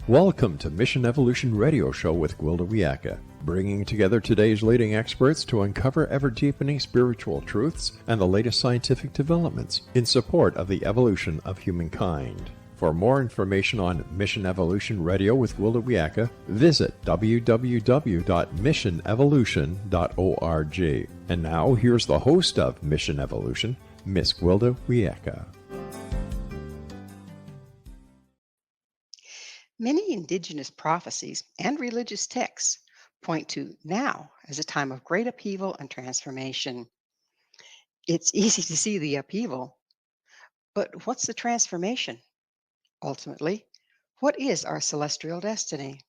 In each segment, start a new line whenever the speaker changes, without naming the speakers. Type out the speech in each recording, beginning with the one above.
Welcome to Mission Evolution Radio Show with Gwilda Wiyaka, bringing together today's leading experts to uncover ever-deepening spiritual truths and the latest scientific developments in support of the evolution of humankind. For more information on Mission Evolution Radio with Gwilda Wiyaka, visit www.missionevolution.org. And now, here's the host of Mission Evolution, Miss Gwilda Wiyaka.
Many indigenous prophecies and religious texts point to now as a time of great upheaval and transformation. It's easy to see the upheaval, but what's the transformation? Ultimately, what is our celestial destiny?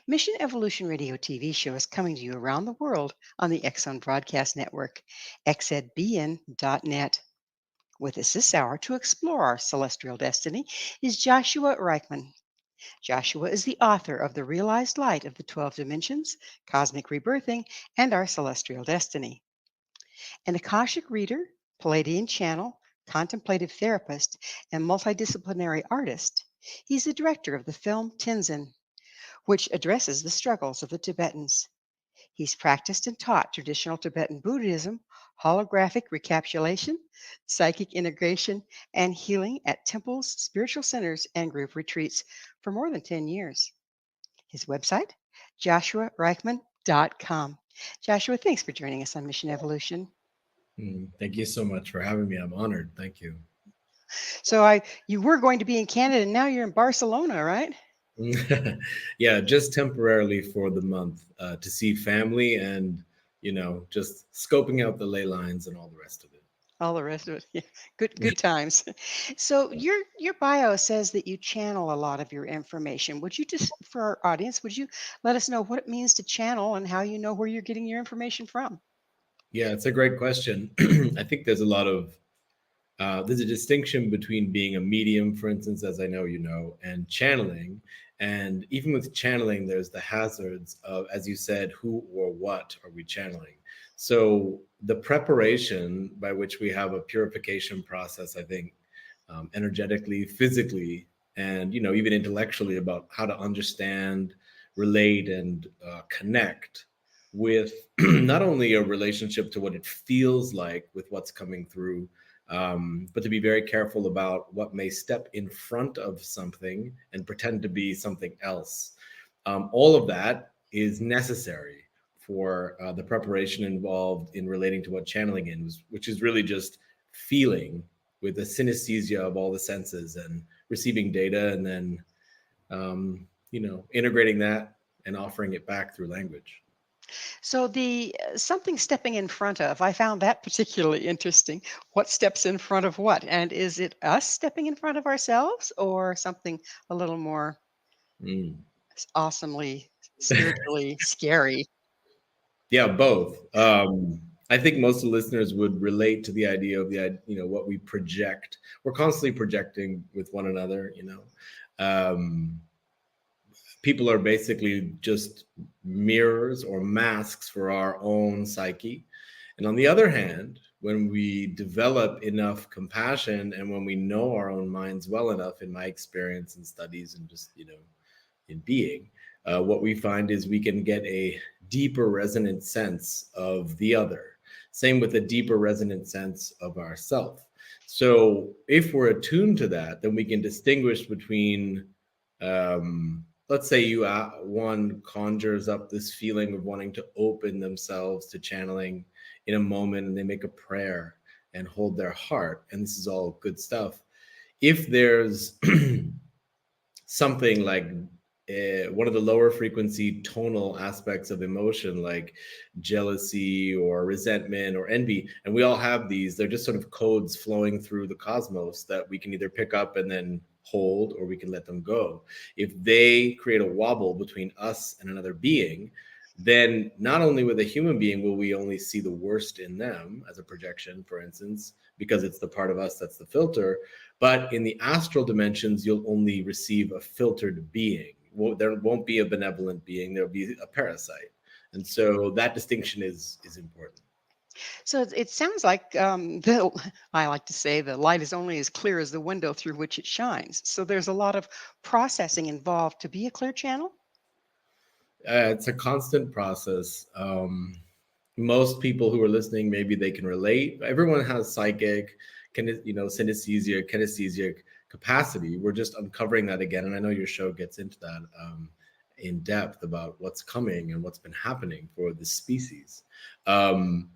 Mission Evolution Radio TV show is coming to you around the world on the Exxon Broadcast Network, xzbn.net. With us this hour to explore our celestial destiny is Joshua Reichmann. Joshua is the author of The Realized Light of the 12 Dimensions, Cosmic Rebirthing, and Our Celestial Destiny. An Akashic reader, Pleiadian channel, contemplative therapist, and multidisciplinary artist, he's the director of the film Tenzin, which addresses the struggles of the Tibetans. He's practiced and taught traditional Tibetan Buddhism, holographic recapitulation, psychic integration, and healing at temples, spiritual centers, and group retreats for more than 10 years. His website, joshuareichmann.com. Joshua, thanks for joining us on Mission Evolution.
Thank you so much for having me. I'm honored. Thank you.
So you were going to be in Canada, and now you're in Barcelona, right?
Yeah, just temporarily for the month to see family and, just scoping out the ley lines and all the rest of it.
All the rest of it. Yeah. Good times. So your bio says that you channel a lot of your information. Would you just, for our audience, would you let us know what it means to channel and how you know where you're getting your information from?
Yeah, it's a great question. I think there's a distinction between being a medium, for instance, as I know you know, and channeling. And even with channeling, there's the hazards of, as you said, who or what are we channeling? So the preparation by which we have a purification process, I think, energetically, physically, and, even intellectually about how to understand, relate, and connect with not only a relationship to what it feels like with what's coming through, but to be very careful about what may step in front of something and pretend to be something else. All of that is necessary for the preparation involved in relating to what channeling is, which is really just feeling with the synesthesia of all the senses and receiving data and then, integrating that and offering it back through language.
So the something stepping in front of, I found that particularly interesting. What steps in front of what? And is it us stepping in front of ourselves or something a little more awesomely, spiritually scary?
Yeah, both. I think most of the listeners would relate to the idea of what we project. We're constantly projecting with one another, people are basically just mirrors or masks for our own psyche. And on the other hand, when we develop enough compassion and when we know our own minds well enough, in my experience and studies and just, in being, what we find is we can get a deeper resonant sense of the other. Same with a deeper resonant sense of ourself. So if we're attuned to that, then we can distinguish between, let's say one conjures up this feeling of wanting to open themselves to channeling in a moment, and they make a prayer and hold their heart. And this is all good stuff. If there's something like one of the lower frequency tonal aspects of emotion, like jealousy or resentment or envy, and we all have these, they're just sort of codes flowing through the cosmos that we can either pick up and then hold, or we can let them go. If they create a wobble between us and another being, then not only with a human being will we only see the worst in them as a projection, for instance, because it's the part of us that's the filter, but in the astral dimensions, you'll only receive a filtered being. There won't be a benevolent being, there'll be a parasite. And so that distinction is important.
So it sounds like I like to say the light is only as clear as the window through which it shines. So there's a lot of processing involved to be a clear channel.
It's a constant process. Most people who are listening, maybe they can relate. Everyone has psychic, synesthesia, kinesthesia capacity. We're just uncovering that again, and I know your show gets into that in depth about what's coming and what's been happening for the species. The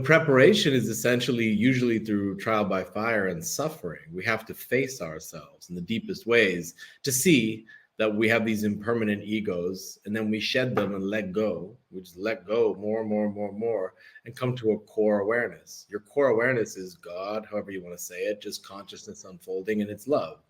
preparation is essentially usually through trial by fire and suffering. We have to face ourselves in the deepest ways to see that we have these impermanent egos, and then we shed them and let go. We just let go more and more and more and more and come to a core awareness. Your core awareness is God, however you want to say it, just consciousness unfolding, and it's love.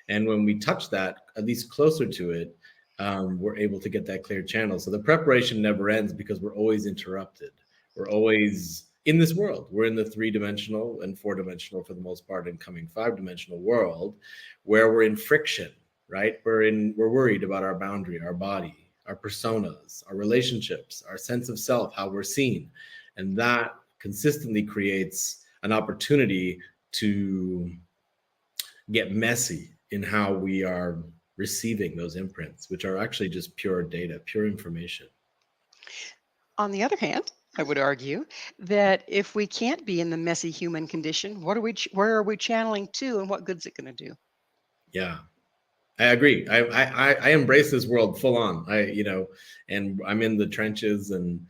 And when we touch that, at least closer to it, we're able to get that clear channel. So the preparation never ends because we're always interrupted. We're always in this world. We're in the 3-dimensional and 4-dimensional, for the most part, incoming 5-dimensional world, where we're in friction, right? We're worried about our boundary, our body, our personas, our relationships, our sense of self, how we're seen. And that consistently creates an opportunity to get messy in how we are receiving those imprints, which are actually just pure data, pure information.
On the other hand, I would argue that if we can't be in the messy human condition, where are we channeling to, and what good's it going to do?
Yeah, I agree. I embrace this world full on. And I'm in the trenches and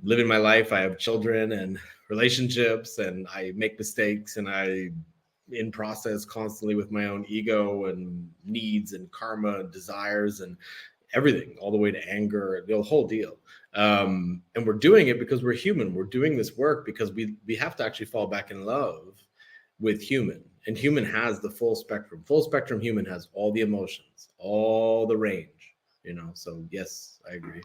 living my life. I have children and relationships, and I make mistakes, and I in process constantly with my own ego and needs and karma and desires and everything, all the way to anger, the whole deal. And we're doing it because we're human. We're doing this work because we have to actually fall back in love with human. And human has the full spectrum. Full spectrum human has all the emotions, all the range, So yes, I agree.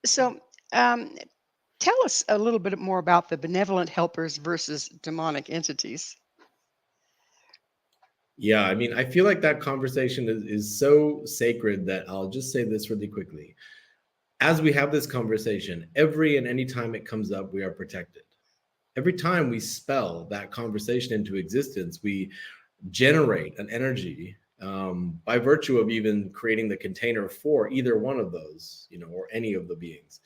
So tell us a little bit more about the benevolent helpers versus demonic entities.
Yeah, I mean, I feel like that conversation is so sacred that I'll just say this really quickly. As we have this conversation, every and any time it comes up, we are protected. Every time we spell that conversation into existence, we generate an energy by virtue of even creating the container for either one of those, or any of the beings.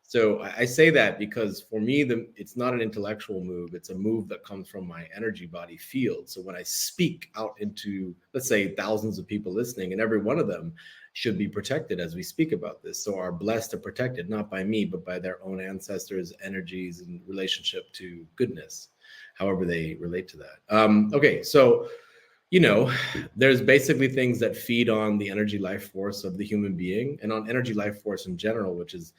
So I say that because for me, it's not an intellectual move. It's a move that comes from my energy body field. So when I speak out into, let's say, thousands of people listening, and every one of them should be protected as we speak about this. So are blessed and protected, not by me, but by their own ancestors, energies, and relationship to goodness, however they relate to that. Okay, so there's basically things that feed on the energy life force of the human being and on energy life force in general, which is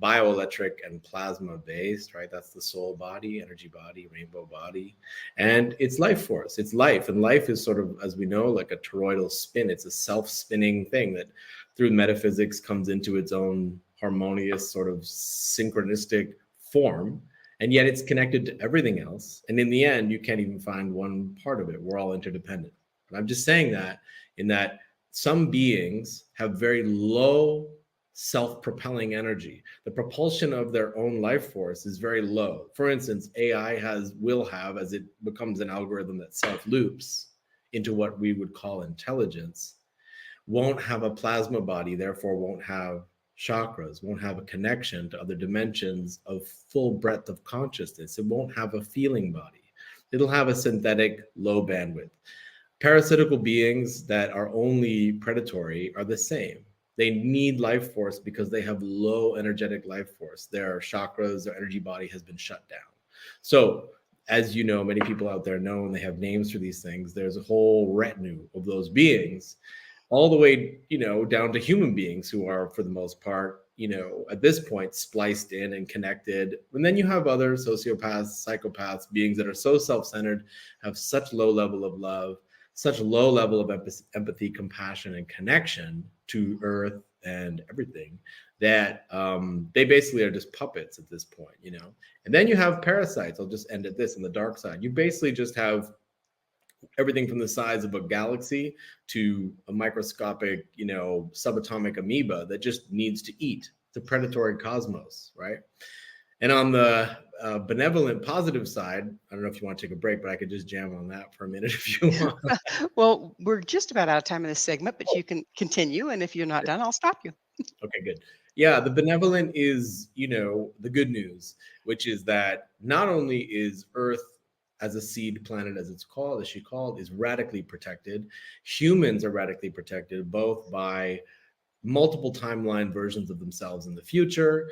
bioelectric and plasma based, right? That's the soul body, energy body, rainbow body. And it's life force, it's life. And life is sort of, as we know, like a toroidal spin. It's a self-spinning thing that through metaphysics comes into its own harmonious sort of synchronistic form. And yet it's connected to everything else. And in the end, you can't even find one part of it. We're all interdependent. And I'm just saying that in that some beings have very low self-propelling energy. The propulsion of their own life force is very low. For instance, AI will have, as it becomes an algorithm that self-loops into what we would call intelligence, won't have a plasma body, therefore won't have chakras, won't have a connection to other dimensions of full breadth of consciousness. It won't have a feeling body. It'll have a synthetic low bandwidth. Parasitical beings that are only predatory are the same. They need life force because they have low energetic life force. Their chakras, their energy body has been shut down. So, as you know, many people out there know, and they have names for these things, there's a whole retinue of those beings, all the way, down to human beings who are, for the most part, at this point, spliced in and connected. And then you have other sociopaths, psychopaths, beings that are so self-centered, have such low level of love, such low level of empathy, compassion, and connection to earth and everything that they basically are just puppets at this point, And then you have parasites. I'll just end at this on the dark side. You basically just have everything from the size of a galaxy to a microscopic, subatomic amoeba that just needs to eat. It's a predatory cosmos, right? And on the benevolent, positive side, I don't know if you want to take a break, but I could just jam on that for a minute if you want.
Well, we're just about out of time in this segment, but you can continue. And if you're not done, I'll stop you.
Okay, good. Yeah, the benevolent is, the good news, which is that not only is Earth as a seed planet, as she called, is radically protected. Humans are radically protected, both by multiple timeline versions of themselves in the future,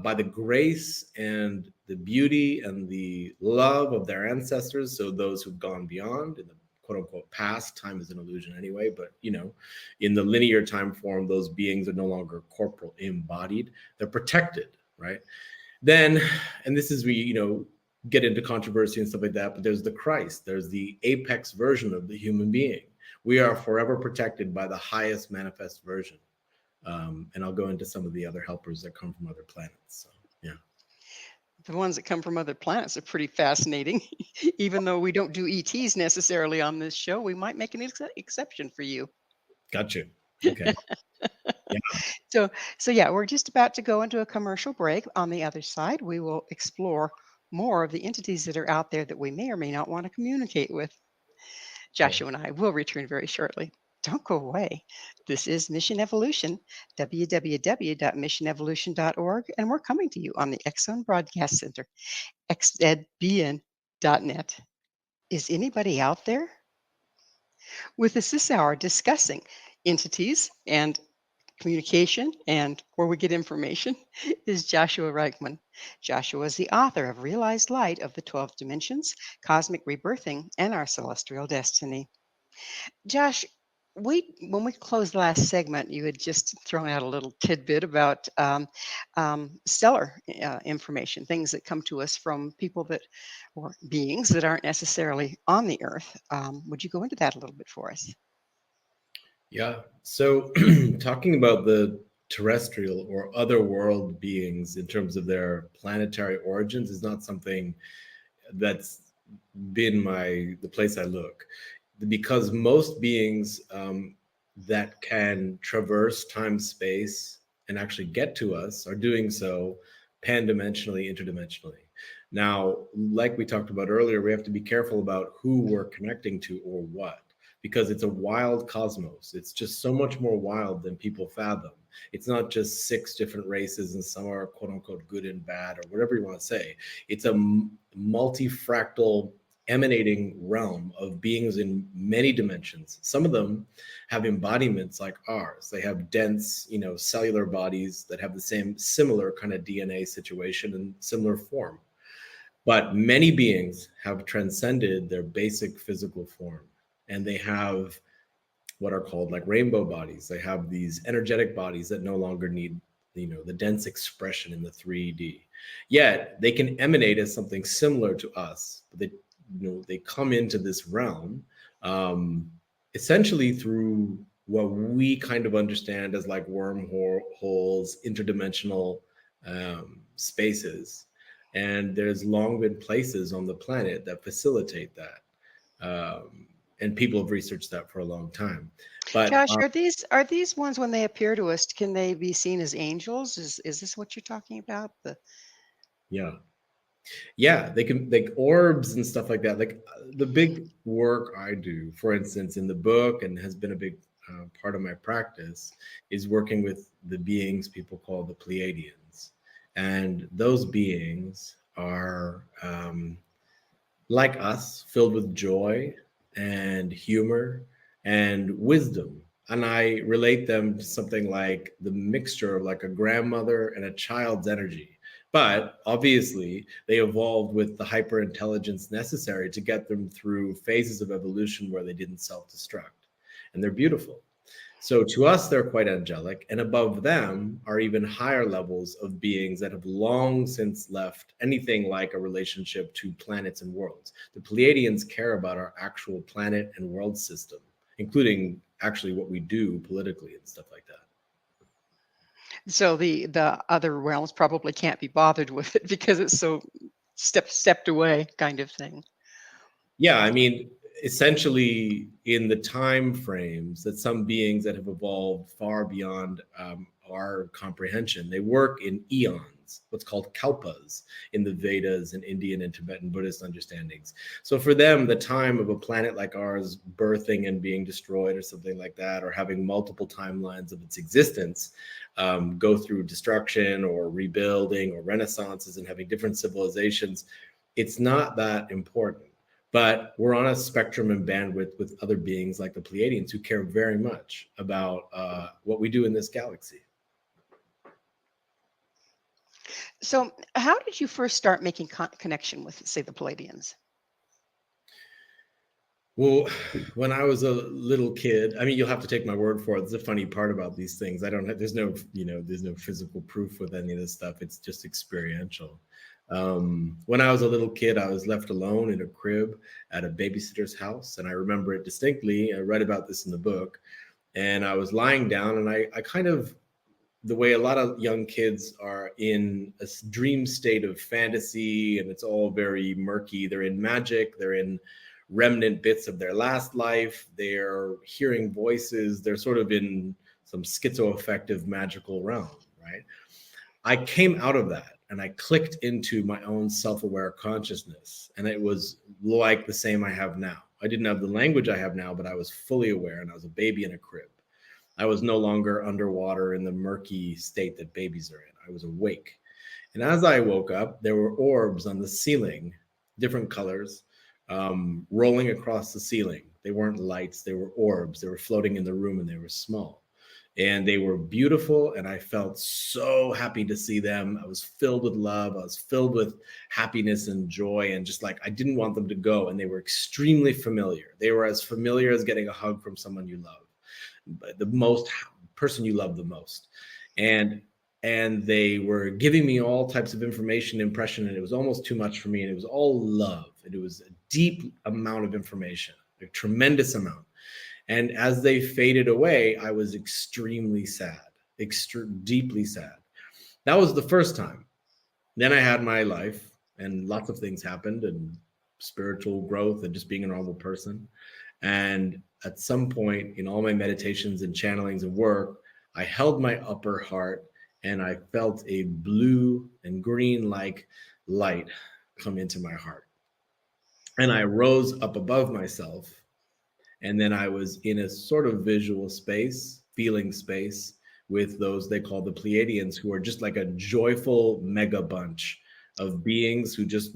by the grace and the beauty and the love of their ancestors. So those who've gone beyond in the quote unquote past, time is an illusion anyway, but in the linear time form, those beings are no longer corporal embodied. They're protected, right? Then, and this is where, get into controversy and stuff like that, but there's the Christ, there's the apex version of the human being. We are forever protected by the highest manifest version. And I'll go into some of the other helpers that come from other planets. So, yeah.
The ones that come from other planets are pretty fascinating. Even though we don't do ETs necessarily on this show, we might make an exception for you.
Got you. Okay.
Yeah. So yeah, we're just about to go into a commercial break. On the other side, we will explore more of the entities that are out there that we may or may not want to communicate with. Joshua and I will return very shortly. Don't go away. This is Mission Evolution, www.missionevolution.org, and we're coming to you on the X-Zone Broadcast Center, xzbn.net. Is anybody out there? With us this hour discussing entities and communication and where we get information is Joshua Reichmann. Joshua is the author of Realized Light of the 12 Dimensions, Cosmic Rebirthing, and Our Celestial Destiny. Josh, when we closed the last segment, you had just thrown out a little tidbit about stellar information, things that come to us from people or beings that aren't necessarily on the Earth. Would you go into that a little bit for us?
Yeah. So talking about the terrestrial or other world beings in terms of their planetary origins is not something that's been the place I look. Because most beings that can traverse time, space, and actually get to us are doing so pan-dimensionally, interdimensionally. Now, like we talked about earlier, we have to be careful about who we're connecting to or what, because it's a wild cosmos. It's just so much more wild than people fathom. It's not just 6 different races and some are quote unquote good and bad or whatever you want to say. It's a multifractal emanating realm of beings in many dimensions. Some of them have embodiments like ours. They have dense, cellular bodies that have the similar kind of DNA situation and similar form. But many beings have transcended their basic physical form, and they have what are called like rainbow bodies. They have these energetic bodies that no longer need, the dense expression in the 3D. Yet they can emanate as something similar to us. But they come into this realm essentially through what we kind of understand as like wormholes, interdimensional spaces. And there's long been places on the planet that facilitate that. And people have researched that for a long time. But
Josh, are these ones when they appear to us, can they be seen as angels? Is this what you're talking about?
Yeah, they can, like orbs and stuff like that. Like the big work I do, for instance, in the book, and has been a big part of my practice, is working with the beings people call the Pleiadians. And those beings are like us, filled with joy and humor and wisdom. And I relate them to something like the mixture of like a grandmother and a child's energy. But obviously, they evolved with the hyper intelligence necessary to get them through phases of evolution where they didn't self-destruct. And they're beautiful. So to us, they're quite angelic. And above them are even higher levels of beings that have long since left anything like a relationship to planets and worlds. The Pleiadians care about our actual planet and world system, including actually what we do politically and stuff like that.
So the other realms probably can't be bothered with it because it's so stepped away kind of thing.
Yeah, I mean, essentially in the time frames that some beings that have evolved far beyond our comprehension. They work in eons, what's called kalpas in the Vedas and Indian and Tibetan Buddhist understandings. So for them, the time of a planet like ours birthing and being destroyed or something like that, or having multiple timelines of its existence, go through destruction or rebuilding or renaissances and having different civilizations, it's not that important. But we're on a spectrum and bandwidth with other beings like the Pleiadians who care very much about what we do in this galaxy.
So how did you first start making connection with, say, the Pleiadians?
Well, when I was a little kid, I mean, you'll have to take my word for it. It's a funny part about these things. There's no physical proof with any of this stuff. It's just experiential. When I was a little kid, I was left alone in a crib at a babysitter's house. And I remember it distinctly. I read about this in the book. And I was lying down, and I kind of, the way a lot of young kids are in a dream state of fantasy, and it's all very murky. They're in magic. They're in remnant bits of their last life. They're hearing voices. They're sort of in some schizoaffective magical realm, right? I came out of that and I clicked into my own self-aware consciousness. And it was like the same I have now. I didn't have the language I have now, but I was fully aware, and I was a baby in a crib. I was no longer underwater in the murky state that babies are in. I was awake. And as I woke up, there were orbs on the ceiling, different colors, rolling across the ceiling. They weren't lights, they were orbs. They were floating in the room, and they were small. And they were beautiful, and I felt so happy to see them. I was filled with love. I was filled with happiness and joy, and just like I didn't want them to go. And they were extremely familiar. They were as familiar as getting a hug from someone you love, the most person you love the most. And they were giving me all types of information, impression, and it was almost too much for me. And it was all love. And it was a deep amount of information, a tremendous amount. And as they faded away, I was extremely sad, deeply sad. That was the first time. Then I had my life, and lots of things happened, and spiritual growth, and just being a normal person. And at some point in all my meditations and channelings and work, I held my upper heart, and I felt a blue and green like light come into my heart. And I rose up above myself. And then I was in a sort of visual space, feeling space, with those they call the Pleiadians, who are just like a joyful mega bunch of beings who just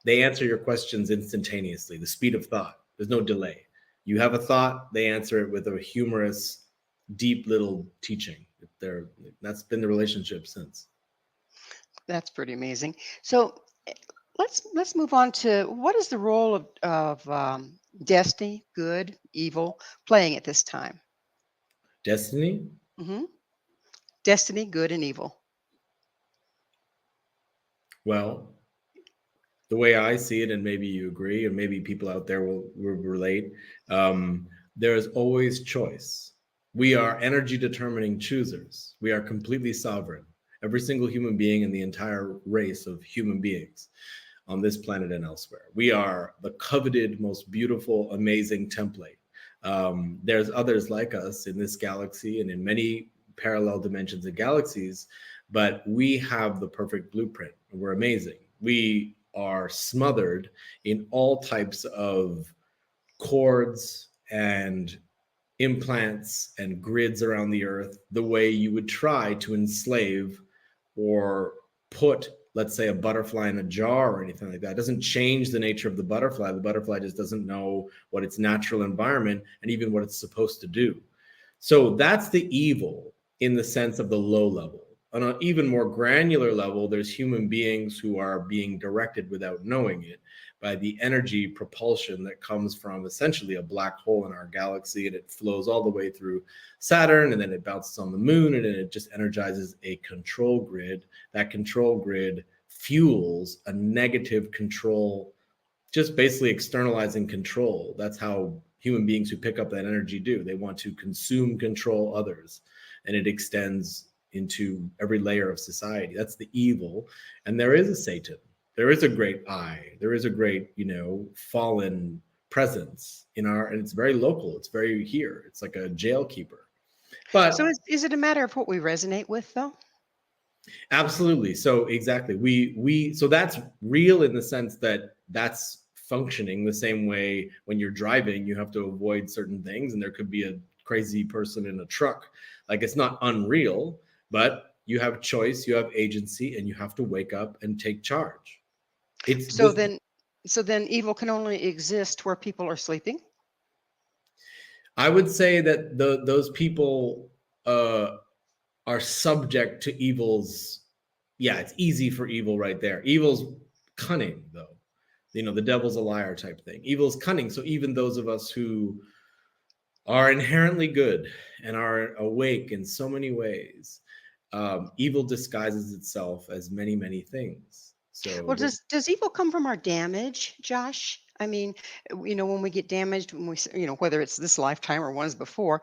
they answer your questions instantaneously, the speed of thought. There's no delay. You have a thought, they answer it with a humorous, deep little teaching. That's been the relationship since.
That's pretty amazing. So let's move on to, what is the role of destiny, good, evil, playing at this time?
Destiny?
Mm-hmm. Destiny, good, and evil.
Well, the way I see it, and maybe you agree, and maybe people out there will relate, there is always choice. We are energy determining choosers. We are completely sovereign. Every single human being in the entire race of human beings on this planet and elsewhere. We are the coveted, most beautiful, amazing template. There's others like us in this galaxy and in many parallel dimensions of galaxies, but we have the perfect blueprint. We're amazing. We are smothered in all types of cords and implants and grids around the earth, the way you would try to enslave or put, let's say, a butterfly in a jar or anything like that. It doesn't change the nature of the butterfly. The butterfly just doesn't know what its natural environment and even what it's supposed to do. So that's the evil in the sense of the low level. On an even more granular level, there's human beings who are being directed without knowing it by the energy propulsion that comes from essentially a black hole in our galaxy, and it flows all the way through Saturn, and then it bounces on the moon, and then it just energizes a control grid. That control grid fuels a negative control, just basically externalizing control. That's how human beings who pick up that energy do. They want to consume, control others, and it extends into every layer of society. That's the evil. And there is a Satan. There is a great I. There is a great, fallen presence in and it's very local. It's very here. It's like a jail keeper.
So
But
is it a matter of what we resonate with, though?
absolutely. So exactly. So that's real in the sense that that's functioning the same way when you're driving, you have to avoid certain things, and there could be a crazy person in a truck. Like, it's not unreal, but you have choice, you have agency, and you have to wake up and take charge. It's
So
this.
then, so then evil can only exist where people are sleeping?
I would say that those people are subject to evil's. Yeah, it's easy for evil right there. Evil's cunning, though. The devil's a liar type thing. Evil's cunning. So even those of us who are inherently good and are awake in so many ways, evil disguises itself as many, many things.
Well,
So
does evil come from our damage, Josh? I mean, when we get damaged, when whether it's this lifetime or ones before,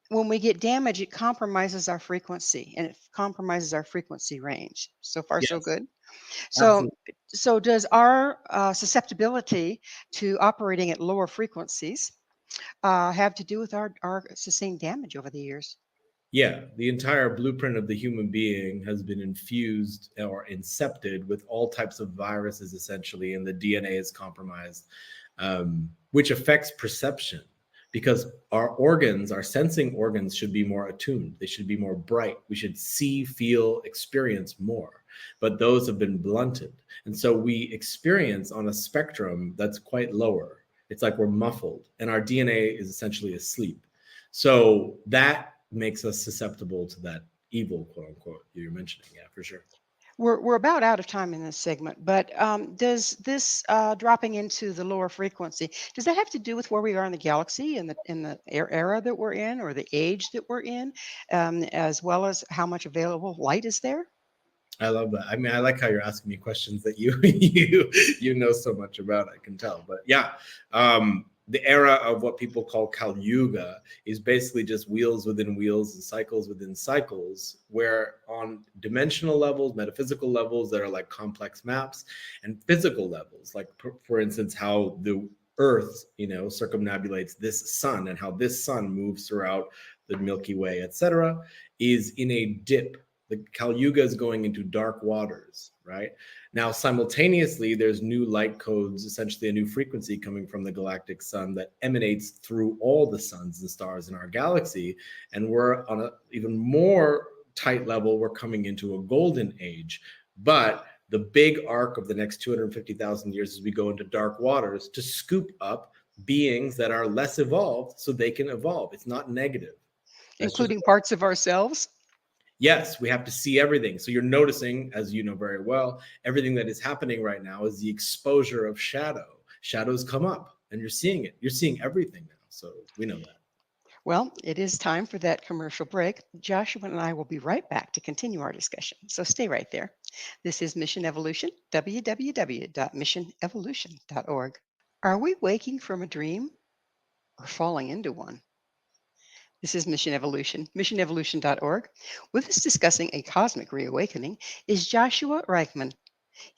when we get damaged, it compromises our frequency and it compromises our frequency range. So far, so
yes,
good. So,
absolutely.
so does our susceptibility to operating at lower frequencies have to do with our sustained damage over the years?
Yeah, the entire blueprint of the human being has been infused or incepted with all types of viruses, essentially, and the DNA is compromised, which affects perception because our organs, our sensing organs, should be more attuned. They should be more bright. We should see, feel, experience more, but those have been blunted. And so we experience on a spectrum that's quite lower. It's like we're muffled, and our DNA is essentially asleep. So that makes us susceptible to that evil, quote unquote, you're mentioning. Yeah, for sure.
We're about out of time in this segment, but does this dropping into the lower frequency, does that have to do with where we are in the galaxy and in the era that we're in, or the age that we're in, as well as how much available light is there?
I love that. I mean, I like how you're asking me questions that you know so much about. I can tell, but yeah, the era of what people call Kali Yuga is basically just wheels within wheels and cycles within cycles, where on dimensional levels, metaphysical levels that are like complex maps, and physical levels, like for instance, how the Earth, circumnavigulates this sun and how this sun moves throughout the Milky Way, etc., is in a dip. The Kali Yuga is going into dark waters, right? Now, simultaneously, there's new light codes, essentially a new frequency coming from the galactic sun that emanates through all the suns and stars in our galaxy. And we're on an even more tight level. We're coming into a golden age. But the big arc of the next 250,000 years is we go into dark waters to scoop up beings that are less evolved so they can evolve. It's not negative. That's just.
Including parts of ourselves?
Yes, we have to see everything. So you're noticing, as you know very well, everything that is happening right now is the exposure of shadow. Shadows come up and you're seeing it. You're seeing everything now. So we know that.
Well, it is time for that commercial break. Joshua and I will be right back to continue our discussion. So stay right there. This is Mission Evolution, www.missionevolution.org. Are we waking from a dream or falling into one? This is Mission Evolution, missionevolution.org. With us discussing a cosmic reawakening is Joshua Reichmann.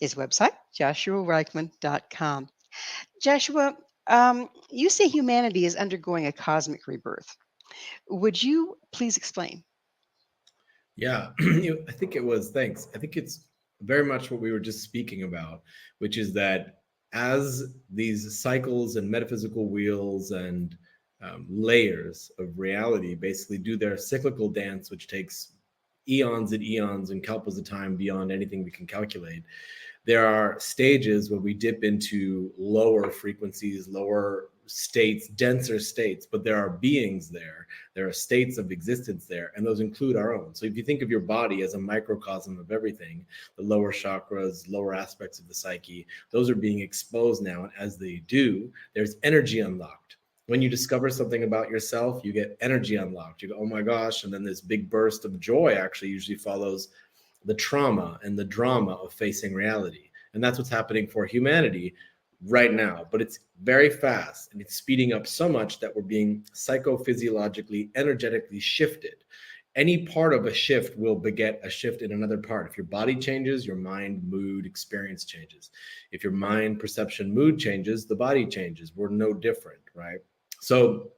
His website, joshuareichmann.com. Joshua, you say humanity is undergoing a cosmic rebirth. Would you please explain?
Yeah, I think it was, thanks. I think it's very much what we were just speaking about, which is that as these cycles and metaphysical wheels and layers of reality basically do their cyclical dance, which takes eons and kalpas of time beyond anything we can calculate, there are stages where we dip into lower frequencies, lower states, denser states, but there are beings there. There are states of existence there, and those include our own. So if you think of your body as a microcosm of everything, the lower chakras, lower aspects of the psyche, those are being exposed now. And as they do, there's energy unlocked. When you discover something about yourself, you get energy unlocked. You go, oh my gosh. And then this big burst of joy actually usually follows the trauma and the drama of facing reality. And that's what's happening for humanity right now. But it's very fast and it's speeding up so much that we're being psychophysiologically, energetically shifted. Any part of a shift will beget a shift in another part. If your body changes, your mind, mood, experience changes. If your mind, perception, mood changes, the body changes. We're no different, right? So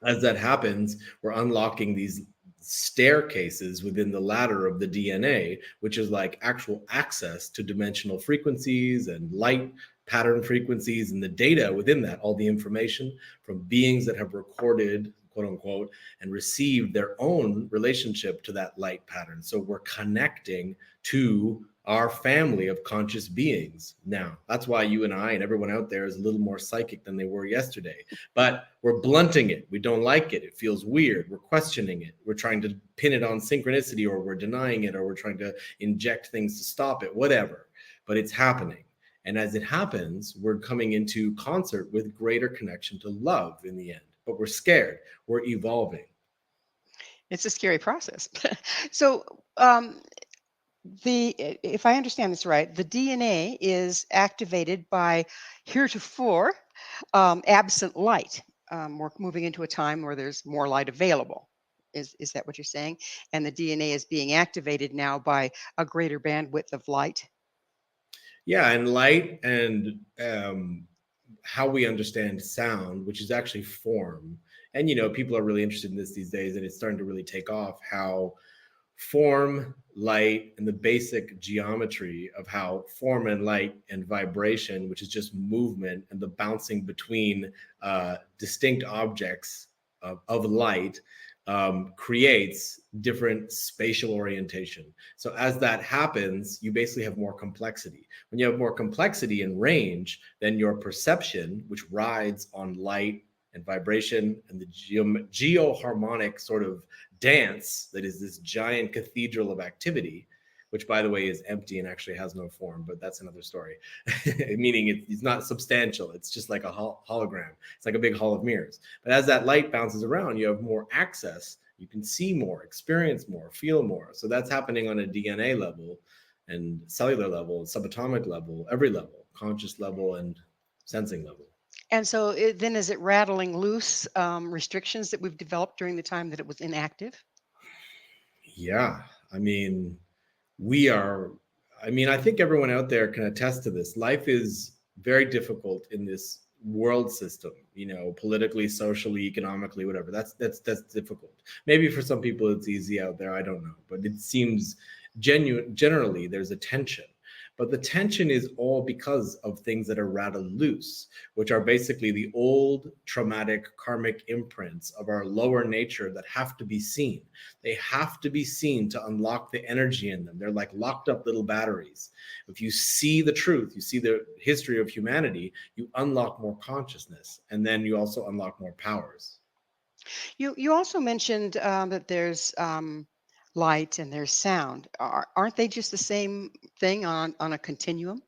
as that happens, we're unlocking these staircases within the ladder of the DNA, which is like actual access to dimensional frequencies and light pattern frequencies and the data within that, all the information from beings that have recorded, quote unquote, and received their own relationship to that light pattern. So we're connecting to our family of conscious beings now. That's why you and I and everyone out there is a little more psychic than they were yesterday. But we're blunting it. We don't like it. It feels weird. We're questioning it. We're trying to pin it on synchronicity, or we're denying it, or we're trying to inject things to stop it, whatever. But it's happening. And as it happens, we're coming into concert with greater connection to love in the end. But we're scared. We're evolving.
It's a scary process. So, if I understand this right, the DNA is activated by heretofore absent light. We're moving into a time where there's more light available. Is that what you're saying? And the DNA is being activated now by a greater bandwidth of light.
Yeah, and light and how we understand sound, which is actually form. And, people are really interested in this these days, and it's starting to really take off, how form, light, and the basic geometry of how form and light and vibration, which is just movement and the bouncing between distinct objects of light, creates different spatial orientation. So as that happens, you basically have more complexity. When you have more complexity and range, then your perception, which rides on light and vibration and the geoharmonic sort of dance that is this giant cathedral of activity, which by the way is empty and actually has no form, but that's another story. Meaning it's not substantial. It's just like a hologram. It's like a big hall of mirrors. But as that light bounces around, you have more access. You can see more, experience more, feel more. So that's happening on a DNA level and cellular level, subatomic level, every level, conscious level and sensing level.
And so then is it rattling loose restrictions that we've developed during the time that it was inactive?
Yeah. I think everyone out there can attest to this. Life is very difficult in this world system, politically, socially, economically, whatever. That's difficult. Maybe for some people it's easy out there. I don't know. But it seems generally there's a tension. But the tension is all because of things that are rattled loose, which are basically the old traumatic karmic imprints of our lower nature that have to be seen. They have to be seen to unlock the energy in them. They're like locked up little batteries. If you see the truth, you see the history of humanity, you unlock more consciousness, and then you also unlock more powers.
You also mentioned that there's light and there's sound. Aren't they just the same thing on a continuum?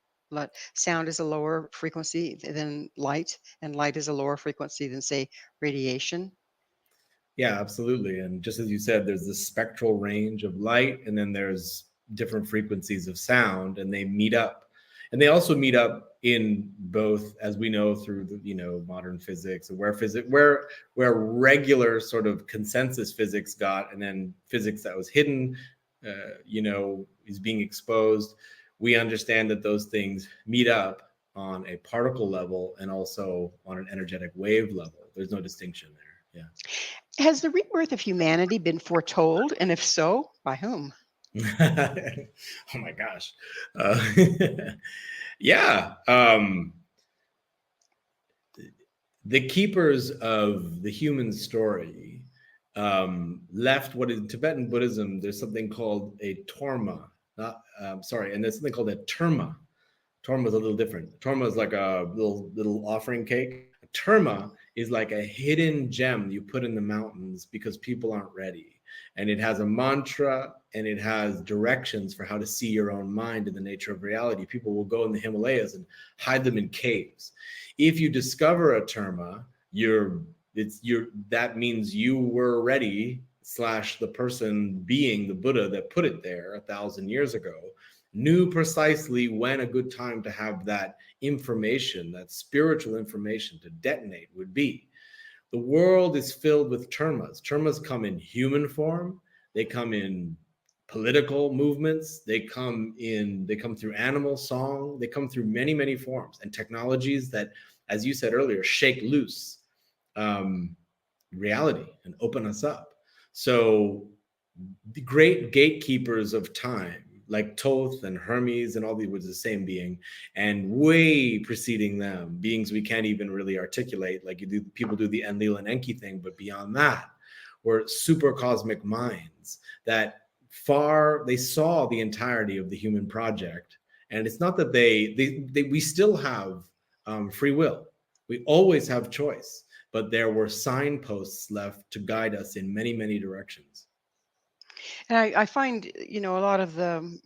Sound is a lower frequency than light, and light is a lower frequency than, say, radiation.
Yeah, absolutely. And just as you said, there's the spectral range of light, and then there's different frequencies of sound, and they meet up. And they also meet up in both, as we know, through the modern physics, and where regular sort of consensus physics got, and then physics that was hidden, is being exposed. We understand that those things meet up on a particle level and also on an energetic wave level. There's no distinction there. Yeah.
Has the rebirth of humanity been foretold, and if so, by whom?
Oh my gosh. Yeah. The keepers of the human story left what in Tibetan Buddhism, there's something called a torma. And there's something called a terma. Torma is a little different. Torma is like a little offering cake. A terma is like a hidden gem you put in the mountains because people aren't ready. And it has a mantra and it has directions for how to see your own mind and the nature of reality. People will go in the Himalayas and hide them in caves. If you discover a terma, that means you were ready / the person being the Buddha that put it there 1,000 years ago knew precisely when a good time to have that information, that spiritual information to detonate would be. The world is filled with termas. Termas come in human form. They come in political movements. They come through animal song. They come through many, many forms and technologies that, as you said earlier, shake loose reality and open us up. So the great gatekeepers of time, like Thoth and Hermes and all these, was the same being, and way preceding them, beings we can't even really articulate, like people do the Enlil and Enki thing, but beyond that, were super cosmic minds that they saw the entirety of the human project. And it's not that we still have free will. We always have choice, but there were signposts left to guide us in many, many directions.
And I find, a lot of the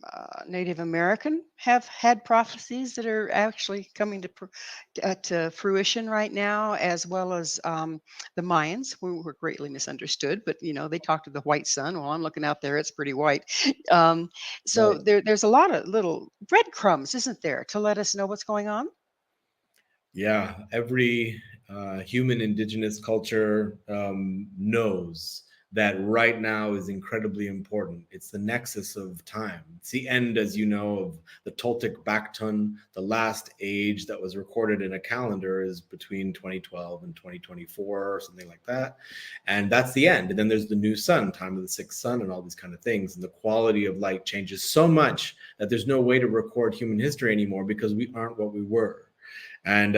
Native American have had prophecies that are actually coming to fruition right now, as well as the Mayans, who were greatly misunderstood. But they talk to the white sun. Well, I'm looking out there; it's pretty white. So
Right.
there's a lot of little breadcrumbs, isn't there, to let us know what's going on?
Yeah, every human indigenous culture knows that right now is incredibly important. It's the nexus of time. It's the end, as you know, of the Toltec Bactun. The last age that was recorded in a calendar is between 2012 and 2024 or something like that. And that's the end. And then there's the new sun, time of the sixth sun, and all these kind of things. And the quality of light changes so much that there's no way to record human history anymore because we aren't what we were. And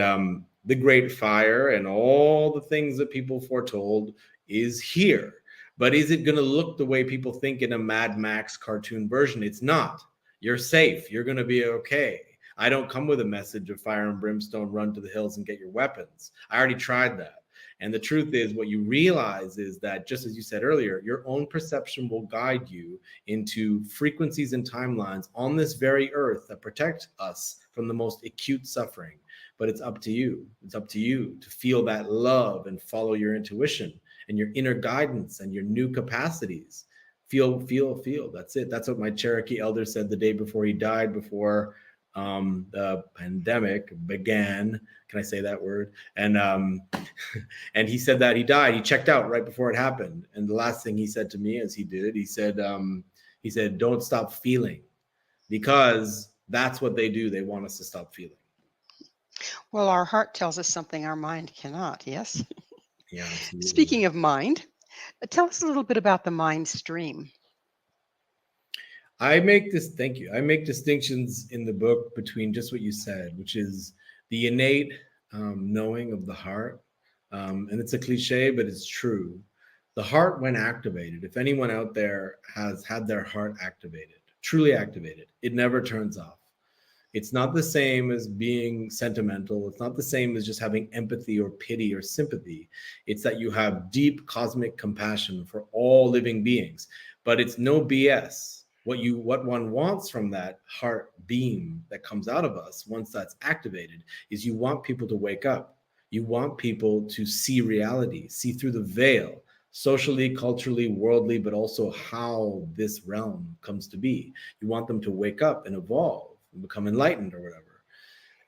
the Great Fire and all the things that people foretold is here. But is it going to look the way people think in a Mad Max cartoon version? It's not. You're safe. You're going to be okay. I don't come with a message of fire and brimstone, run to the hills and get your weapons. I already tried that. And the truth is, what you realize is that, just as you said earlier, your own perception will guide you into frequencies and timelines on this very earth that protect us from the most acute suffering. But it's up to you. It's up to you to feel that love and follow your intuition and your inner guidance and your new capacities. Feel. That's it. That's what my Cherokee elder said the day before he died, before the pandemic began. Can I say that word? And and he said that he died. He checked out right before it happened. And the last thing he said to me, as he did, he said, "Don't stop feeling," because that's what they do. They want us to stop feeling.
Well, our heart tells us something our mind cannot. Yes.
Yeah, absolutely.
Speaking of mind, tell us a little bit about the mind stream.
Thank you. I make distinctions in the book between just what you said, which is the innate knowing of the heart. And it's a cliche, but it's true. The heart, when activated, if anyone out there has had their heart activated, truly activated, it never turns off. It's not the same as being sentimental. It's not the same as just having empathy or pity or sympathy. It's that you have deep cosmic compassion for all living beings, but it's no BS. What one wants from that heart beam that comes out of us, once that's activated, is you want people to wake up. You want people to see reality, see through the veil, socially, culturally, worldly, but also how this realm comes to be. You want them to wake up and evolve and become enlightened or whatever.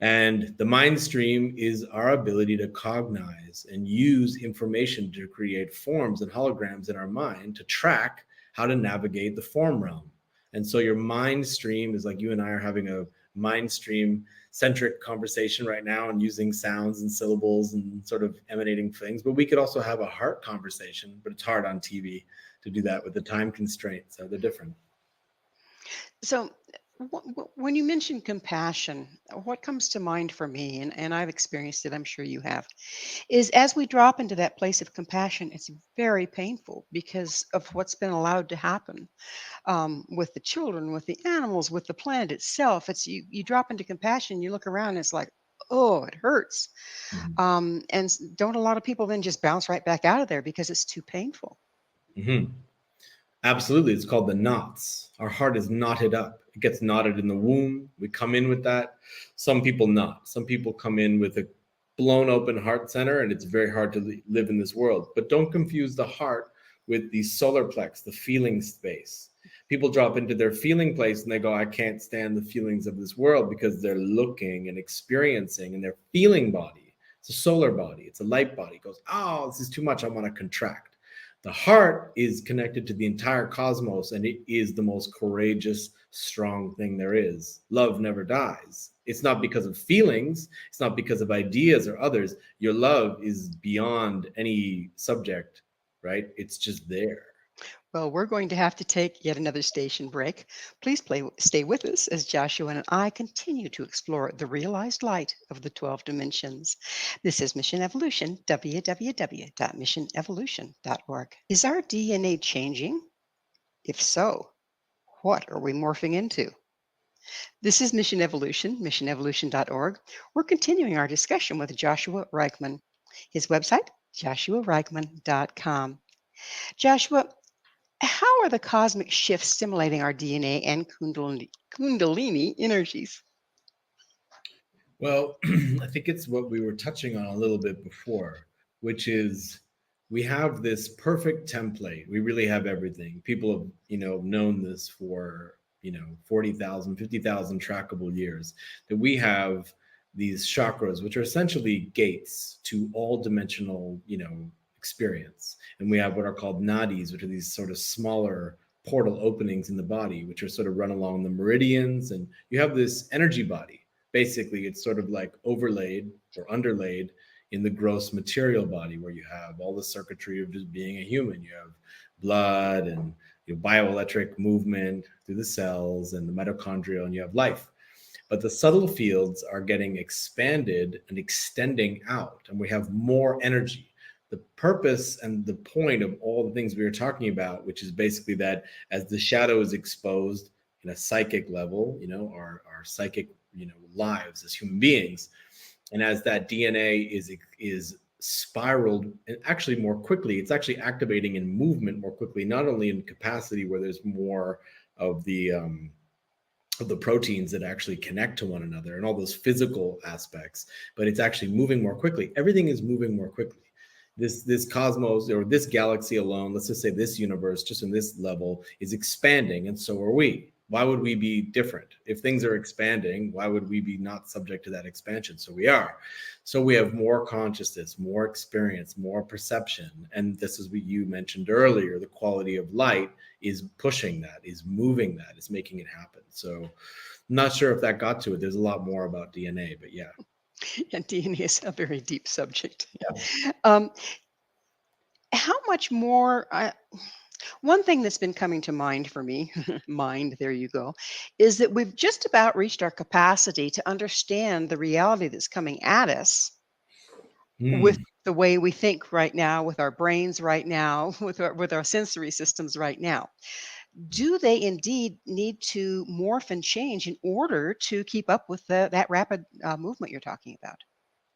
And the mind stream is our ability to cognize and use information to create forms and holograms in our mind to track how to navigate the form realm. And so your mind stream is like you and I are having a mind stream centric conversation right now and using sounds and syllables and sort of emanating things. But we could also have a heart conversation, but it's hard on TV to do that with the time constraints. So they're different.
So, when you mention compassion, what comes to mind for me, and I've experienced it, I'm sure you have, is as we drop into that place of compassion, it's very painful because of what's been allowed to happen with the children, with the animals, with the planet itself. It's you drop into compassion, you look around, and it's like, oh, it hurts. And don't a lot of people then just bounce right back out of there because it's too painful?
Mm-hmm. Absolutely. It's called the knots. Our heart is knotted up. It gets knotted in the womb. We come in with that. Some people not. Some people come in with a blown open heart center, and it's very hard to live in this world. But don't confuse the heart with the solar plex, the feeling space. People drop into their feeling place and they go, I can't stand the feelings of this world, because they're looking and experiencing in their feeling body. It's a solar body. It's a light body. It goes, oh, this is too much. I want to contract. The heart is connected to the entire cosmos, and it is the most courageous, strong thing there is. Love never dies. It's not because of feelings. It's not because of ideas or others. Your love is beyond any subject, right? It's just there.
Well, we're going to have to take yet another station break. Please stay with us as Joshua and I continue to explore the realized light of the 12 dimensions. This is Mission Evolution, www.missionevolution.org. Is our DNA changing? If so, what are we morphing into? This is Mission Evolution, missionevolution.org. We're continuing our discussion with Joshua Reichmann. His website, joshuareichmann.com. Joshua, how are the cosmic shifts stimulating our DNA and Kundalini energies?
Well, I think it's what we were touching on a little bit before, which is we have this perfect template. We really have everything. People have, known this for, 40,000, 50,000 trackable years, that we have these chakras, which are essentially gates to all dimensional, experience. And we have what are called nadis, which are these sort of smaller portal openings in the body, which are sort of run along the meridians. And you have this energy body. Basically, it's sort of like overlaid or underlaid in the gross material body, where you have all the circuitry of just being a human. You have blood and bioelectric movement through the cells and the mitochondria, and you have life. But the subtle fields are getting expanded and extending out, and we have more energy. The purpose and the point of all the things we were talking about, which is basically that as the shadow is exposed in a psychic level, our psychic lives as human beings, and as that DNA is spiraled and actually more quickly, it's actually activating in movement more quickly, not only in capacity where there's more of the proteins that actually connect to one another and all those physical aspects, but it's actually moving more quickly. Everything is moving more quickly. This cosmos, or this galaxy alone, let's just say this universe, just in this level, is expanding, and so are we. Why would we be different? If things are expanding, why would we be not subject to that expansion? So we are. So we have more consciousness, more experience, more perception. And this is what you mentioned earlier. The quality of light is pushing that, is moving that, is making it happen. So I'm not sure if that got to it. There's a lot more about DNA, but yeah.
Yeah, DNA is a very deep subject.
Yeah.
How much more? One thing that's been coming to mind for me, mind, there you go, is that we've just about reached our capacity to understand the reality that's coming at us with the way we think right now, with our brains right now, with our sensory systems right now. Do they indeed need to morph and change in order to keep up with that rapid movement you're talking about?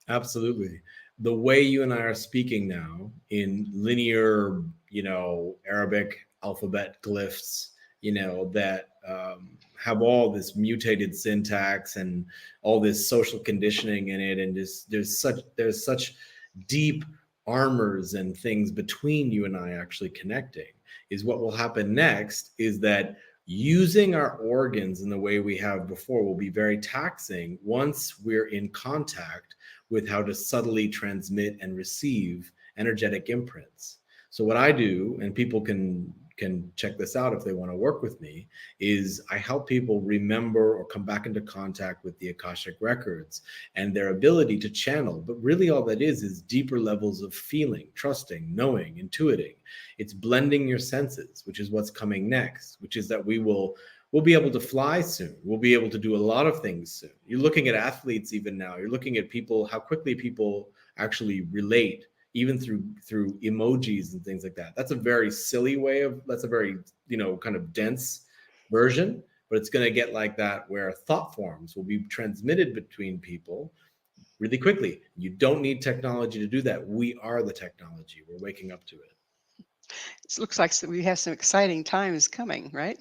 Absolutely. The way you and I are speaking now in linear, Arabic alphabet glyphs, that have all this mutated syntax and all this social conditioning in it, and there's such deep armors and things between you and I actually connecting. Is what will happen next is that using our organs in the way we have before will be very taxing once we're in contact with how to subtly transmit and receive energetic imprints. So what I do, and people can check this out if they want to work with me, is I help people remember or come back into contact with the Akashic records and their ability to channel. But really all that is deeper levels of feeling, trusting, knowing, intuiting. It's blending your senses, which is what's coming next, which is that we'll be able to fly soon. We'll be able to do a lot of things soon. You're looking at athletes even now. You're looking at people, how quickly people actually relate, even through emojis and things like that. That's a very silly way that's a very, kind of dense version, but it's going to get like that where thought forms will be transmitted between people really quickly. You don't need technology to do that. We are the technology. We're waking up to it.
It looks like we have some exciting times coming, right?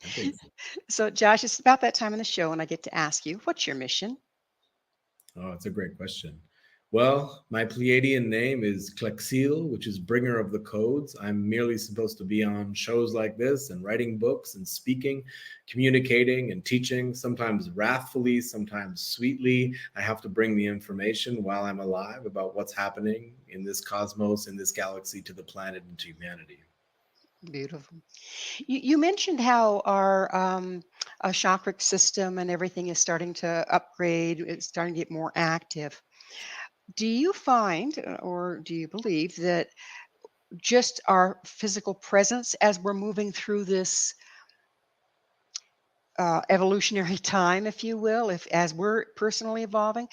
I think so.
So, Josh, it's about that time in the show, and I get to ask you, what's your mission?
Oh, it's a great question. Well, my Pleiadian name is Klexil, which is bringer of the codes. I'm merely supposed to be on shows like this and writing books and speaking, communicating and teaching, sometimes wrathfully, sometimes sweetly. I have to bring the information while I'm alive about what's happening in this cosmos, in this galaxy, to the planet and to humanity.
Beautiful. You mentioned how our chakra system and everything is starting to upgrade. It's starting to get more active. Do you find, or do you believe that just our physical presence as we're moving through this evolutionary time, if you will, if as we're personally evolving?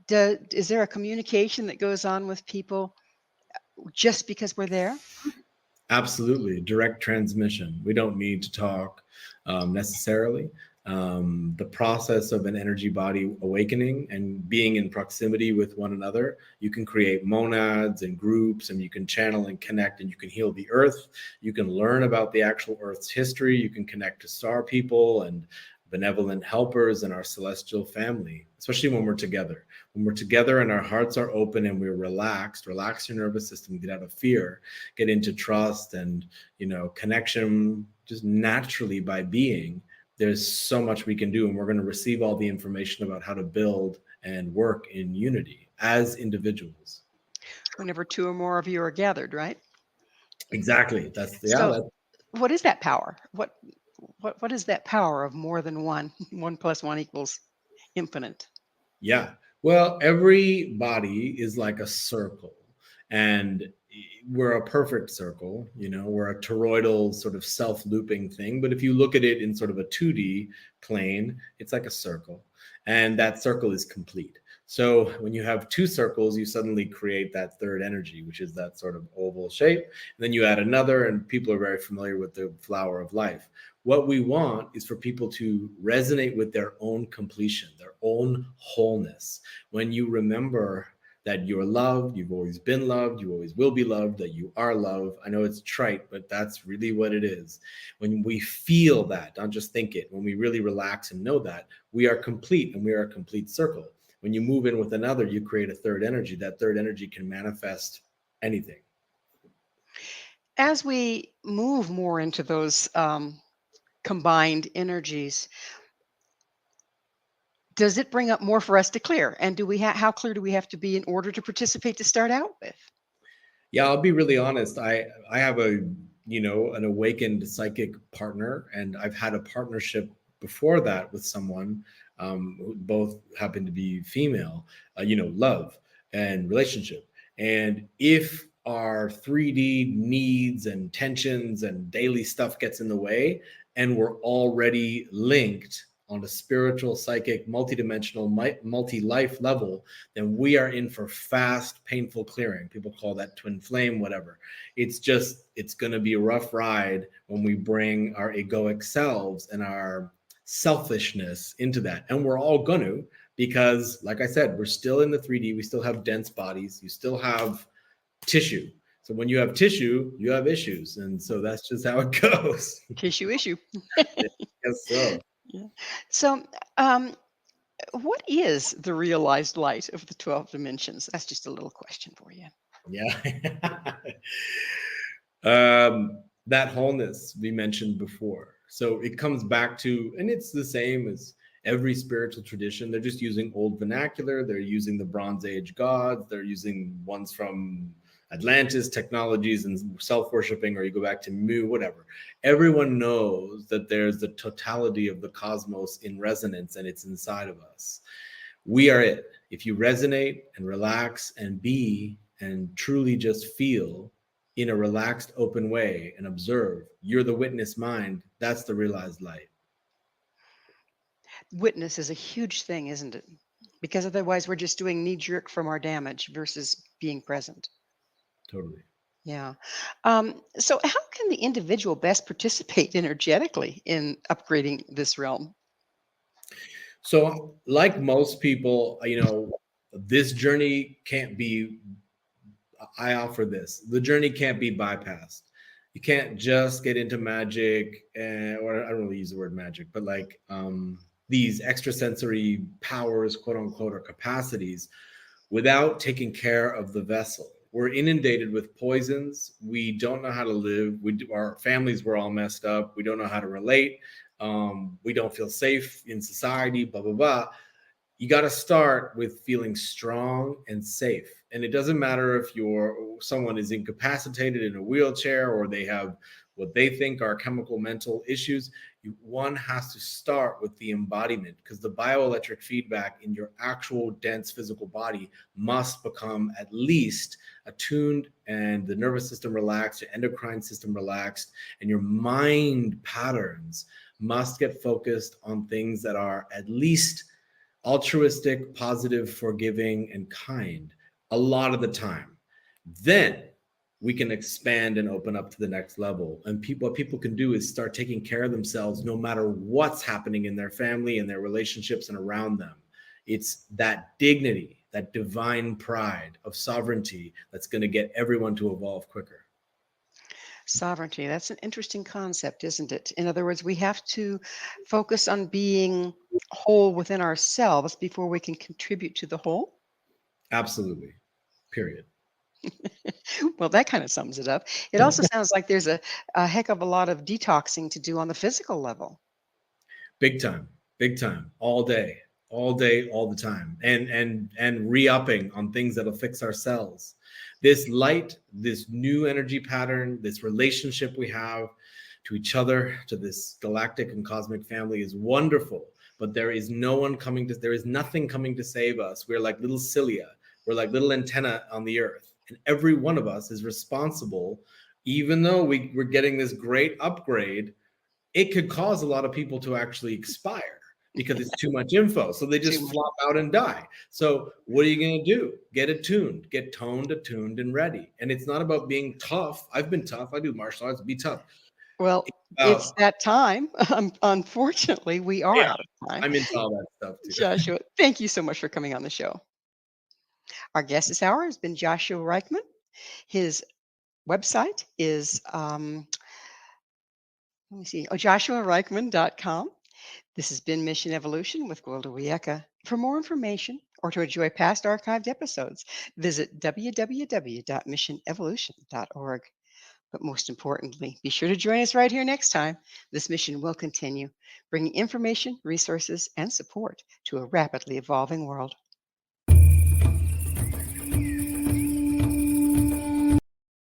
Is there a communication that goes on with people just because we're there?
Absolutely. Direct transmission. We don't need to talk necessarily. The process of an energy body awakening and being in proximity with one another, you can create monads and groups, and you can channel and connect, and you can heal the earth. You can learn about the actual earth's history. You can connect to star people and benevolent helpers in our celestial family, especially when we're together. When we're together and our hearts are open and we're relaxed, relax your nervous system, get out of fear, get into trust and, connection just naturally by being. There's so much we can do, and we're going to receive all the information about how to build and work in unity as individuals.
Whenever two or more of you are gathered, right?
Exactly.
So what is that power? What is that power of more than one? 1 + 1 = infinite.
Yeah. Well, every body is like a circle, and we're a perfect circle. We're a toroidal sort of self-looping thing. But if you look at it in sort of a 2D plane, it's like a circle, and that circle is complete. So when you have two circles, you suddenly create that third energy, which is that sort of oval shape. And then you add another, and people are very familiar with the flower of life. What we want is for people to resonate with their own completion, their own wholeness. When you remember that you're loved, you've always been loved, you always will be loved, that you are loved. I know it's trite, but that's really what it is. When we feel that, don't just think it, when we really relax and know that, we are complete, and we are a complete circle. When you move in with another, you create a third energy. That third energy can manifest anything.
As we move more into those combined energies, does it bring up more for us to clear? And how clear do we have to be in order to participate to start out with?
Yeah, I'll be really honest. I have an awakened psychic partner, and I've had a partnership before that with someone who both happen to be female, love and relationship. And if our 3D needs and tensions and daily stuff gets in the way, and we're already linked on a spiritual, psychic, multidimensional, multi-life level, then we are in for fast, painful clearing. People call that twin flame, whatever. It's going to be a rough ride when we bring our egoic selves and our selfishness into that. And we're all going to, because like I said, we're still in the 3D. We still have dense bodies. You still have tissue. So when you have tissue, you have issues. And so that's just how it goes.
Tissue issue.
Yes, so.
Yeah. So, what is the realized light of the 12 dimensions? That's just a little question for you.
Yeah. That wholeness we mentioned before. So it comes back to, and it's the same as every spiritual tradition. They're just using old vernacular. They're using the Bronze Age gods. They're using ones from Atlantis, technologies and self-worshiping, or you go back to Mu, whatever. Everyone knows that there's the totality of the cosmos in resonance, and it's inside of us. We are it. If you resonate and relax and be and truly just feel in a relaxed, open way and observe, you're the witness mind. That's the realized light.
Witness is a huge thing, isn't it? Because otherwise we're just doing knee-jerk from our damage versus being present.
Totally.
Yeah. So how can the individual best participate energetically in upgrading this realm?
So like most people, this journey can't be, I offer this, the journey can't be bypassed. You can't just get into magic, or I don't really use the word magic, but like these extrasensory powers, quote unquote, or capacities without taking care of the vessel. We're inundated with poisons. We don't know how to live. Our families were all messed up. We don't know how to relate. We don't feel safe in society, blah, blah, blah. You got to start with feeling strong and safe. And it doesn't matter if someone is incapacitated in a wheelchair, or they have what they think are chemical mental issues. One has to start with the embodiment, because the bioelectric feedback in your actual dense physical body must become at least attuned, and the nervous system relaxed, your endocrine system relaxed, and your mind patterns must get focused on things that are at least altruistic, positive, forgiving, and kind a lot of the time. Then we can expand and open up to the next level. And what people can do is start taking care of themselves no matter what's happening in their family and their relationships and around them. It's that dignity, that divine pride of sovereignty that's going to get everyone to evolve quicker.
Sovereignty, that's an interesting concept, isn't it? In other words, we have to focus on being whole within ourselves before we can contribute to the whole.
Absolutely. Period.
Well, that kind of sums it up. It also sounds like there's a heck of a lot of detoxing to do on the physical level.
Big time, all day, all the time, and re-upping on things that'll fix our cells. This light, this new energy pattern, this relationship we have to each other, to this galactic and cosmic family is wonderful. But there is nothing coming to save us. We're like little cilia. We're like little antenna on the earth. And every one of us is responsible. Even though we're getting this great upgrade, it could cause a lot of people to actually expire because it's too much info. So they just flop out and die. So what are you going to do? Get attuned, get toned, attuned, and ready. And it's not about being tough. I've been tough. I do martial arts. Be tough.
Well, it's that time. Unfortunately, we are out of time.
I'm into all that stuff too.
Joshua, thank you so much for coming on the show. Our guest this hour has been Joshua Reichmann. His website is, joshuareichmann.com. This has been Mission Evolution with Gwilda Wiyaka. For more information or to enjoy past archived episodes, visit www.missionevolution.org. But most importantly, be sure to join us right here next time. This mission will continue, bringing information, resources, and support to a rapidly evolving world.